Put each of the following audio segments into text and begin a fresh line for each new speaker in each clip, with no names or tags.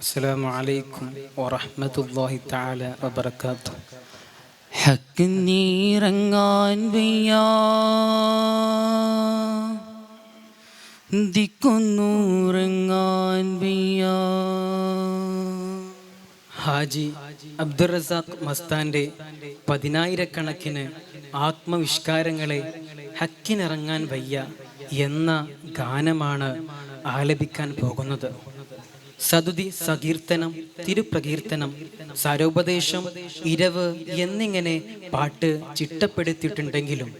അസ്സലാമു അലൈക്കും വറഹ്മത്തുള്ളാഹി തആല വബറകാതുഹു.
ഹക്ക് നീറങ്ങാൻ വയ്യാ, ദിക്കുന്നൂറങ്ങാൻ വയ്യാ.
ഹാജി അബ്ദുർ റസാഖ് മസ്താന്റെ 10,000-കണക്കിന് ആത്മവിഷ്കാരങ്ങളെ ഹക്കിനിറങ്ങാൻ വയ്യ എന്ന ഗാനമാണ് ആലപിക്കാൻ പോകുന്നത്. സതുതി, സകീർത്തനം, തിരുപ്രകീർത്തനം, സാരോപദേശം, ഇരവ് എന്നിങ്ങനെ പാട്ട് ചിട്ടപ്പെടുത്തിയിട്ടുണ്ടെങ്കിലും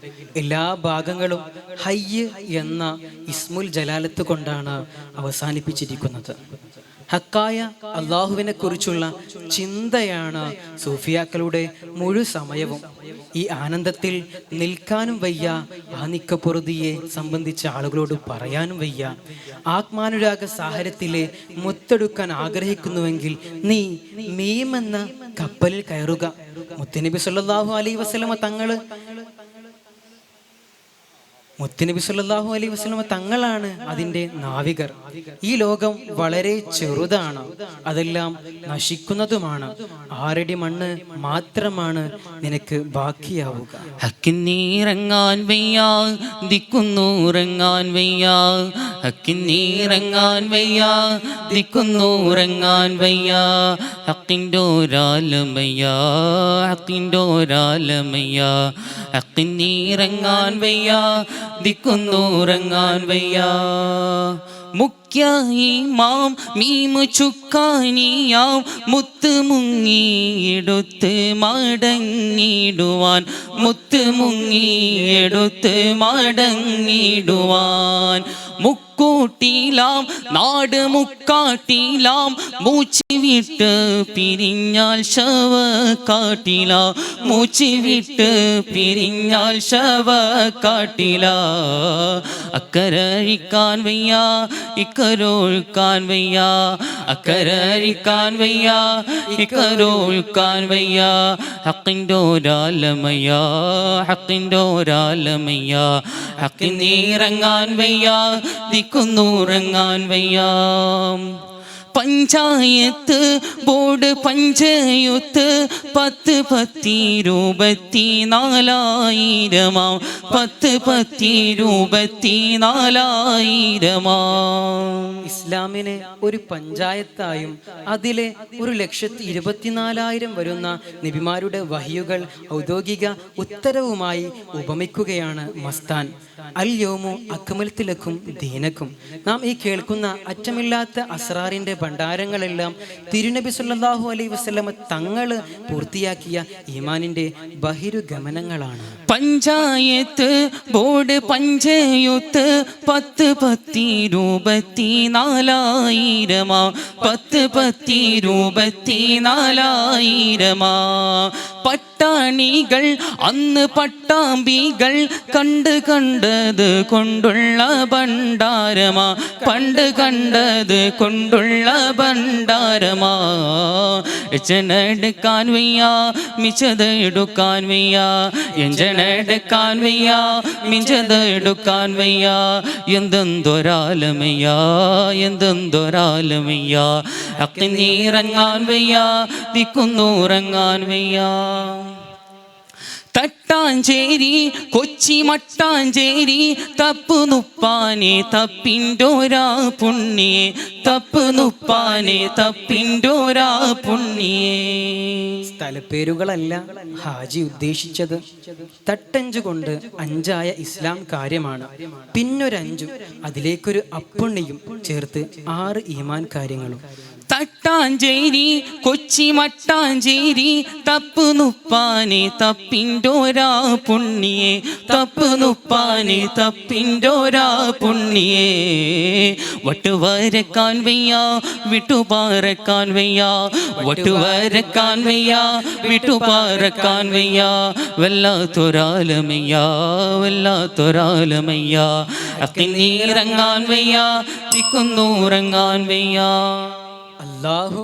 എല്ലാ ഭാഗങ്ങളും ഹയ്യ് എന്ന ഇസ്മുൽ ജലാലത്ത് കൊണ്ടാണ് അവസാനിപ്പിച്ചിരിക്കുന്നത്. ഹക്കായ അള്ളാഹുവിനെ കുറിച്ചുള്ള ചിന്തയാണ് സൂഫിയാക്കളുടെ മുഴു സമയവും. ഈ ആനന്ദത്തിൽ നിൽക്കാനും വയ്യ, ആ നിക്കപ്പൊറുതിയെ സംബന്ധിച്ച ആളുകളോട് പറയാനും വയ്യ. ആത്മാനുരാഗ സാഹരത്തിലെ മുത്തെടുക്കാൻ ആഗ്രഹിക്കുന്നുവെങ്കിൽ നീ മീമെന്ന കപ്പലിൽ കയറുക. മുത്തുനബി സല്ലല്ലാഹു അലൈഹി വസല്ലമ തങ്ങളാണ് അതിൻ്റെ നാവികർ. ഈ ലോകം വളരെ ചെറുതാണ്, അതെല്ലാം നശിക്കുന്നതുമാണ്. 6 അടി മണ്ണ് മാത്രമാണ് നിനക്ക് ബാക്കിയാവുക.
ഹക്കിന്നീറങ്ങാൻ വയ്യാ, ദിക്കുന്നൂറങ്ങാൻ വയ്യാ. ഹക്കിന്നീറങ്ങാൻ വയ്യാ, ദിക്കുന്നൂറങ്ങാൻ വയ്യാ. ഹക്കിൻ്റോരാലമയ്യാ, ഹക്കിൻ്റോരാലമയ്യാ. ഹക്കിന്നീറങ്ങാൻ വയ്യാ, ദിക്കുന്നൂറങ്ങാൻ വയ്യാ. മുഖ്യ ഇമാം മീമു ചുക്കാനിയാം മുത്ത് മുങ്ങിയെടുത്ത് മടങ്ങിടുവാൻ, മുത്ത് മുങ്ങിയെടുത്ത് മടങ്ങിടുവാൻ. മുക്കൂട്ടിലാം നാട് മുക്കാട്ടിലാം മൂച്ചി വിട്ട് പിരിഞ്ഞാൽ ശവ കാട്ടില, മൂച്ചി വിട്ട് പിരിഞ്ഞാൽ ശവ കാട്ടില. അക്കരഴിക്കാൻ വയ്യ, ഇക്കരൊഴുക്കാൻ വയ്യ. അക്കരഴിക്കാൻ വയ്യ, ഇക്കരൊഴുക്കാൻ വയ്യ. ഹക്കിൻ്റോരാലമയ്യ, ഹക്കിൻ്റോരാലമയ്യ. ഹക്കിന്നീറങ്ങാൻ വയ്യ, ദിക്കുന്നൂറങ്ങാൻ വയ്യ. പഞ്ചായത്ത് ബോർഡ് പഞ്ചയുത്ത് 10,24,000 10,24,000.
ഇസ്ലാമിനെ ഒരു പഞ്ചായത്തായും അതിലെ 1,24,000 വരുന്ന നബിമാരുടെ വഹിയുകൾ ഔദ്യോഗിക ഉത്തരവുമായി ഉപമിക്കുകയാണ് മസ്താൻ. അൽ യൗമു അക്മൽതു ലക്കും ദീനക്കും. നാം ഈ കേൾക്കുന്ന അറ്റമില്ലാത്ത അസ്റാറിന്റെ ഭണ്ഡാരങ്ങളെല്ലാം തിരുനബി സല്ലല്ലാഹു അലൈഹി വസല്ലമ തങ്ങൾ പൂർത്തിയാക്കിയ ഈമാനിന്റെ ബഹിരുഗമനങ്ങളാണ്.
പഞ്ചായത്ത് ബോർഡ് പഞ്ചയുത്ത് 10,24,000 10,24,000. പട്ടാണികൾ അന്ന് പട്ടാമ്പികൾ കണ്ട് കണ്ടത് കൊണ്ടുള്ള ഭണ്ഡാരമാ, പണ്ട് കണ്ടത് കൊണ്ടുള്ള ഭണ്ഡാരമാ. എഞ്ചനെടുക്കാൻ വയ്യ, മിച്ചത് എടുക്കാൻ വയ്യ. എഞ്ചനെടുക്കാൻ വയ്യ, മിച്ചത് എടുക്കാൻ വയ്യ. എന്തെന്തൊരാലമയ്യ, എന്തെന്തൊരാലമയ്യ. ഹക്കിന്നീറങ്ങാൻ വയ്യ, ദിക്കുന്നൂറങ്ങാൻ വയ്യ. തട്ടാഞ്ചേരി കൊച്ചി മട്ടാഞ്ചേരി തപ്പ് നുപ്പാനെ തപ്പിൻ്റോരാ പുണ്യേ, തപ്പ് നുപ്പാനെ തപ്പിൻ്റോരാ പുണ്യേ.
സ്ഥലപ്പേരുകളല്ല ഹാജി ഉദ്ദേശിച്ചത്. തട്ടഞ്ച് കൊണ്ട് 5 ഇസ്ലാം കാര്യമാണ്. പിന്നൊരു 5 അതിലേക്കൊരു അപ്പുണ്ണിയും ചേർത്ത് 6 ഈമാൻ കാര്യങ്ങളും.
തട്ടാഞ്ചേരി കൊച്ചി മട്ടാഞ്ചേരി തപ്പ് നുപ്പാനെ തപ്പിൻ്റോരാ പുണ്യേ, തപ്പ് നുപ്പാനെ തപ്പിൻ്റോരാ പുണ്യേ. വട്ടുവരക്കാൻ വയ്യ, വിട്ടുപാറക്കാൻ വയ്യ. വട്ടുവരക്കാൻ വയ്യ, വിട്ടുപാറക്കാൻ വയ്യ. വല്ലാത്തൊരാലമയ്യ, വല്ലാത്തൊരാലമയ്യ. ഹക്കിന്നീറങ്ങാൻ വയ്യ, ദിക്കുന്നൂറങ്ങാൻ വയ്യ.
അല്ലാഹു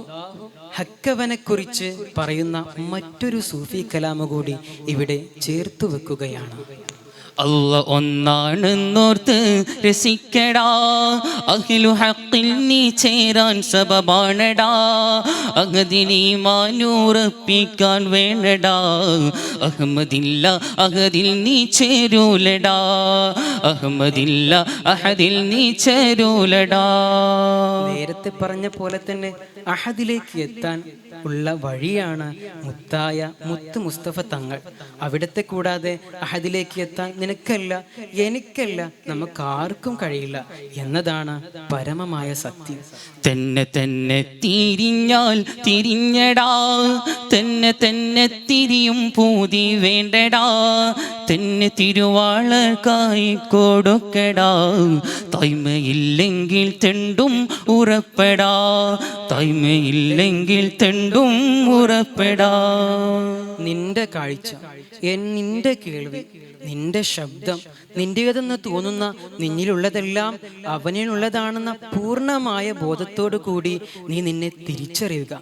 ഹക്കവനെ കുറിച്ച് പറയുന്ന മറ്റൊരു സൂഫി കലാമ കൂടി ഇവിടെ ചേർത്തു വെക്കുകയാണ്.
അല്ല ഒന്നാണെന്നോർത്ത് രസിക്കടാ, അഹ്ലു ഹഖിൽ നീ ചേരാൻ സബബാണടാ, അഹദിനീമാനുറപ്പിക്കാൻ വേണ്ടടാ, അഹമ്മദില്ല അഹദിൽ നീ ചേരൂലടാ, അഹമ്മദില്ല അഹദിൽ നീ ചേരൂലടാ.
നേരത്തെ പറഞ്ഞ പോലെ തന്നെ അഹദിലേക്ക് എത്താൻ ഉള്ള വഴിയാണ് മുത്തായ മുത്ത് മുസ്തഫ തങ്ങൾ. അവിടത്തെ കൂടാതെ അഹദിലേക്ക് എത്താൻ നിനക്കല്ല, എനിക്കല്ല, നമുക്കാർക്കും കഴിയില്ല എന്നതാണ് പരമമായ സത്യം.
തന്നെ തന്നെ തിരിഞ്ഞാൽ തിരിഞ്ഞടാ, തന്നെ തന്നെ തിരിയും പൂതി വേണ്ടടാ, തന്നെ തിരുവാളർക്കായി കൊടുക്കടാ, തായ്മയില്ലെങ്കിൽ തെണ്ടും ഉറപ്പെടാ, തായ്മയില്ലെങ്കിൽ തെണ്ടും ഉറപ്പെടാ.
നിന്റെ കാഴ്ച, നിന്റെ കേൾവി, നിന്റെ ശബ്ദം, നിന്റേതെന്ന് തോന്നുന്ന നിന്നിലുള്ളതെല്ലാം അവനിലുള്ളതാണെന്ന പൂർണ്ണമായ ബോധത്തോടു കൂടി നീ നിന്നെ തിരിച്ചറിയുക.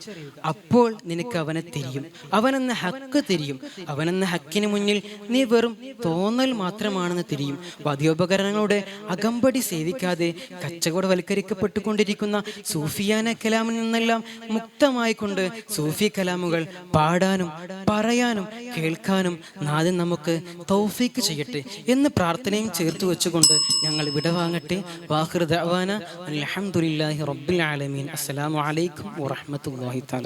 അപ്പോൾ നിനക്ക് അവനെ തിരിയും, അവനെന്ന ഹക്ക് തിരിയും. അവനെന്ന ഹക്കിന് മുന്നിൽ നീ വെറും തോന്നൽ മാത്രമാണെന്ന് തിരിയും. വാദ്യോപകരണങ്ങളുടെ അകമ്പടി സേവിക്കാതെ കച്ചവടവൽക്കരിക്കപ്പെട്ടുകൊണ്ടിരിക്കുന്ന സൂഫിയാന കലാമിൽ നിന്നെല്ലാം മുക്തമായിക്കൊണ്ട് സൂഫി കലാമുകൾ പാടാനും പറയാനും കേൾക്കാനും നാഥൻ നമുക്ക് തൗഫീക്ക് ചെയ്യട്ടെ എന്ന് പ്രാർത്ഥനയും ചേർത്ത് വെച്ചുകൊണ്ട് ഞങ്ങൾ വിടവാങ്ങട്ടെ. വാഖിറു ദഅ്വാന അൽഹംദുലില്ലാഹി റബ്ബിൽ ആലമീൻ. അസ്സലാമു അലൈക്കും വറഹ്മത്തുള്ളാഹി തആല.